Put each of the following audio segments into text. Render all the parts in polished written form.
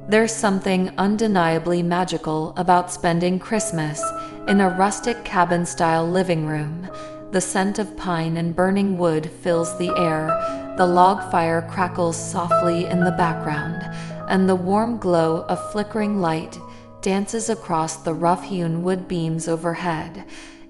There's something undeniably magical about spending Christmas in a rustic cabin-style living room. The scent of pine and burning wood fills the air, the log fire crackles softly in the background, and the warm glow of flickering light dances across the rough-hewn wood beams overhead.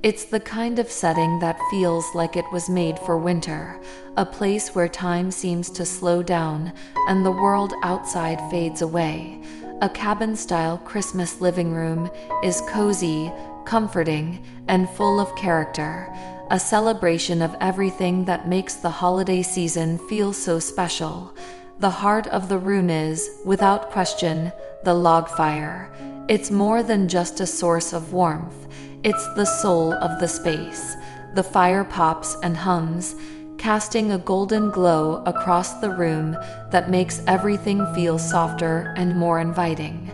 It's the kind of setting that feels like it was made for winter, a place where time seems to slow down and the world outside fades away. A cabin-style Christmas living room is cozy, comforting, and full of character, a celebration of everything that makes the holiday season feel so special. The heart of the room is, without question, the log fire. It's more than just a source of warmth. It's the soul of the space. The fire pops and hums, casting a golden glow across the room that makes everything feel softer and more inviting.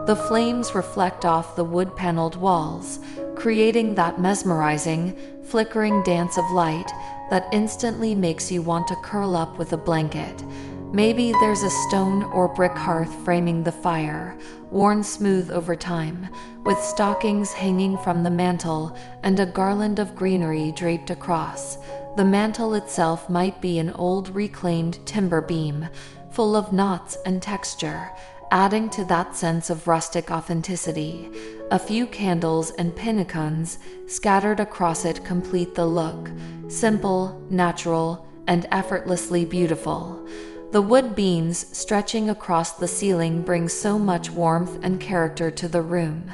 The flames reflect off the wood-paneled walls, creating that mesmerizing, flickering dance of light that instantly makes you want to curl up with a blanket. Maybe there's a stone or brick hearth framing the fire, worn smooth over time, with stockings hanging from the mantel and a garland of greenery draped across. The mantel itself might be an old reclaimed timber beam, full of knots and texture, adding to that sense of rustic authenticity. A few candles and pinnacles scattered across it complete the look, simple, natural, and effortlessly beautiful. The wood beams stretching across the ceiling bring so much warmth and character to the room.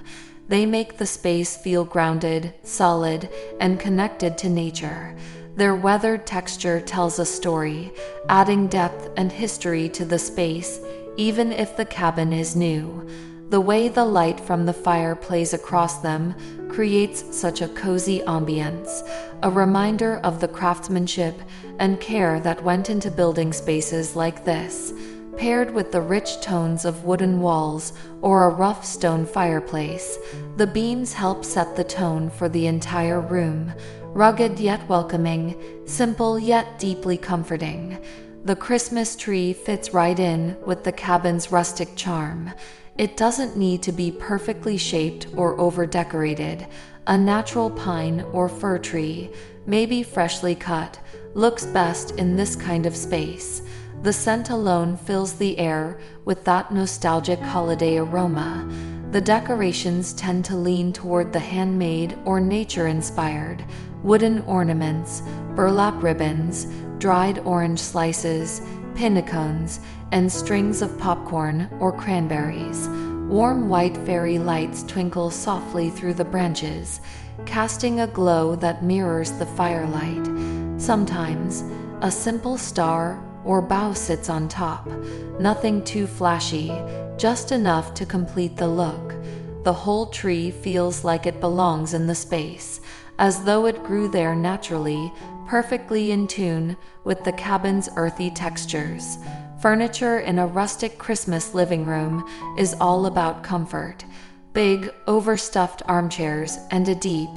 They make the space feel grounded, solid, and connected to nature. Their weathered texture tells a story, adding depth and history to the space, even if the cabin is new. The way the light from the fire plays across them creates such a cozy ambience, a reminder of the craftsmanship and care that went into building spaces like this. Paired with the rich tones of wooden walls or a rough stone fireplace, the beams help set the tone for the entire room, rugged yet welcoming, simple yet deeply comforting. The Christmas tree fits right in with the cabin's rustic charm. It doesn't need to be perfectly shaped or over-decorated. A natural pine or fir tree, maybe freshly cut, looks best in this kind of space. The scent alone fills the air with that nostalgic holiday aroma. The decorations tend to lean toward the handmade or nature-inspired, wooden ornaments, burlap ribbons, dried orange slices, pinnacles, and strings of popcorn or cranberries. Warm white fairy lights twinkle softly through the branches, casting a glow that mirrors the firelight. Sometimes, a simple star or bough sits on top, nothing too flashy, just enough to complete the look. The whole tree feels like it belongs in the space, as though it grew there naturally, perfectly in tune with the cabin's earthy textures. Furniture in a rustic Christmas living room is all about comfort. Big, overstuffed armchairs and a deep,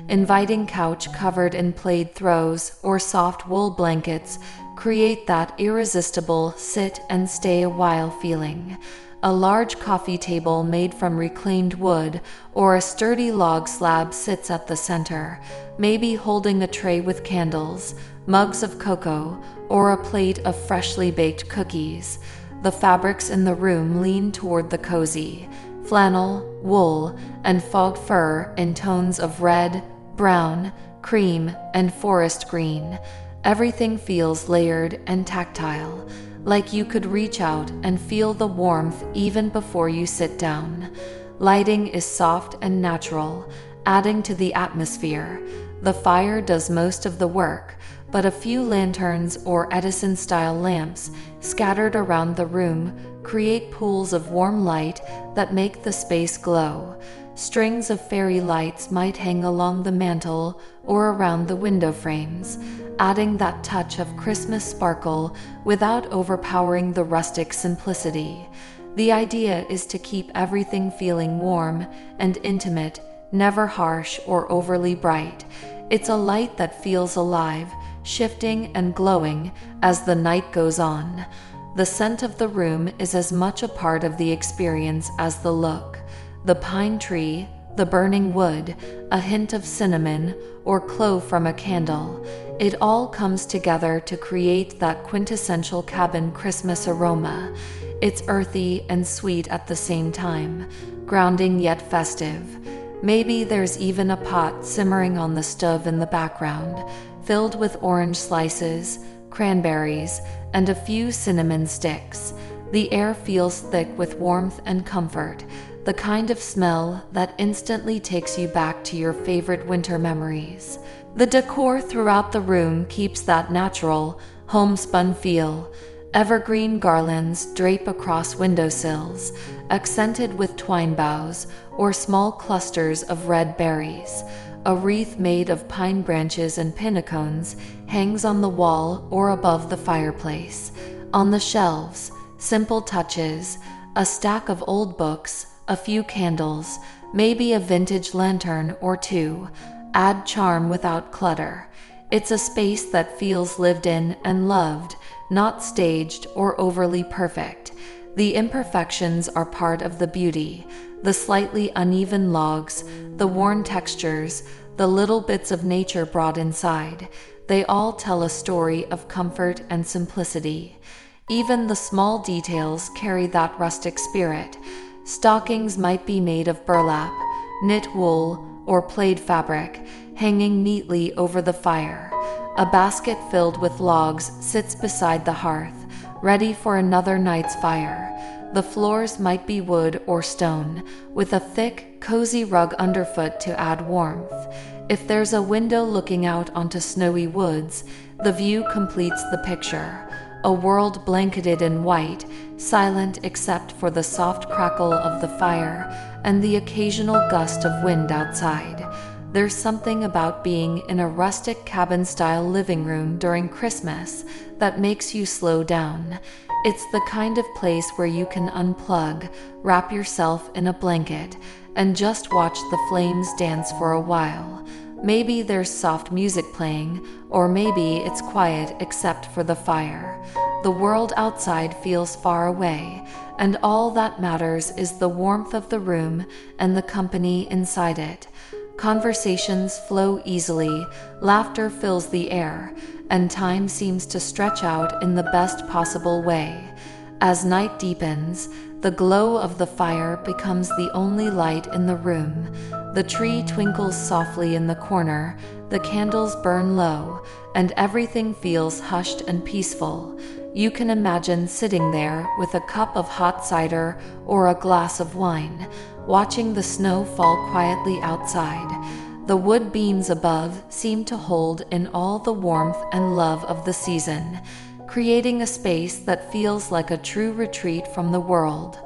inviting couch covered in plaid throws or soft wool blankets create that irresistible sit and stay a while feeling. A large coffee table made from reclaimed wood or a sturdy log slab sits at the center, maybe holding a tray with candles, mugs of cocoa, or a plate of freshly baked cookies. The fabrics in the room lean toward the cozy, flannel, wool, and faux fur in tones of red, brown, cream, and forest green. Everything feels layered and tactile, like you could reach out and feel the warmth even before you sit down. Lighting is soft and natural, adding to the atmosphere. The fire does most of the work, but a few lanterns or Edison-style lamps scattered around the room create pools of warm light that make the space glow. Strings of fairy lights might hang along the mantel or around the window frames, adding that touch of Christmas sparkle without overpowering the rustic simplicity. The idea is to keep everything feeling warm and intimate, never harsh or overly bright. It's a light that feels alive, shifting and glowing as the night goes on. The scent of the room is as much a part of the experience as the look. The pine tree, the burning wood, a hint of cinnamon or clove from a candle, it all comes together to create that quintessential cabin Christmas aroma. It's earthy and sweet at the same time, grounding yet festive. Maybe there's even a pot simmering on the stove in the background, filled with orange slices, cranberries, and a few cinnamon sticks. The air feels thick with warmth and comfort, the kind of smell that instantly takes you back to your favorite winter memories. The decor throughout the room keeps that natural, homespun feel. Evergreen garlands drape across windowsills, accented with twine boughs or small clusters of red berries. A wreath made of pine branches and pinnacones hangs on the wall or above the fireplace. On the shelves, simple touches, a stack of old books, a few candles, maybe a vintage lantern or two, add charm without clutter. It's a space that feels lived in and loved, not staged or overly perfect. The imperfections are part of the beauty. The slightly uneven logs, the worn textures, the little bits of nature brought inside, they all tell a story of comfort and simplicity. Even the small details carry that rustic spirit. Stockings might be made of burlap, knit wool, or plaid fabric, hanging neatly over the fire. A basket filled with logs sits beside the hearth, ready for another night's fire. The floors might be wood or stone, with a thick, cozy rug underfoot to add warmth. If there's a window looking out onto snowy woods, the view completes the picture. A world blanketed in white, silent except for the soft crackle of the fire and the occasional gust of wind outside. There's something about being in a rustic cabin-style living room during Christmas that makes you slow down. It's the kind of place where you can unplug, wrap yourself in a blanket, and just watch the flames dance for a while. Maybe there's soft music playing, or maybe it's quiet except for the fire. The world outside feels far away, and all that matters is the warmth of the room and the company inside it. Conversations flow easily, laughter fills the air, and time seems to stretch out in the best possible way. As night deepens, the glow of the fire becomes the only light in the room. The tree twinkles softly in the corner, the candles burn low, and everything feels hushed and peaceful. You can imagine sitting there with a cup of hot cider or a glass of wine, watching the snow fall quietly outside. The wood beams above seem to hold in all the warmth and love of the season, creating a space that feels like a true retreat from the world.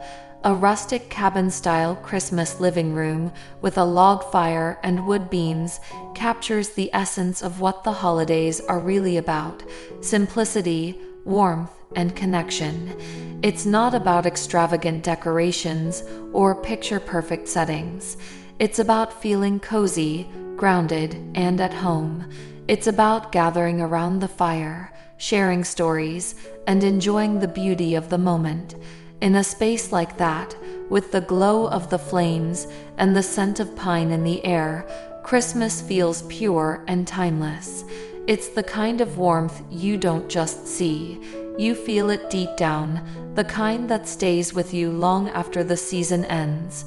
A rustic cabin-style Christmas living room with a log fire and wood beams captures the essence of what the holidays are really about: simplicity, warmth, and connection. It's not about extravagant decorations or picture-perfect settings. It's about feeling cozy, grounded, and at home. It's about gathering around the fire, sharing stories, and enjoying the beauty of the moment. In a space like that, with the glow of the flames and the scent of pine in the air, Christmas feels pure and timeless. It's the kind of warmth you don't just see, you feel it deep down, the kind that stays with you long after the season ends.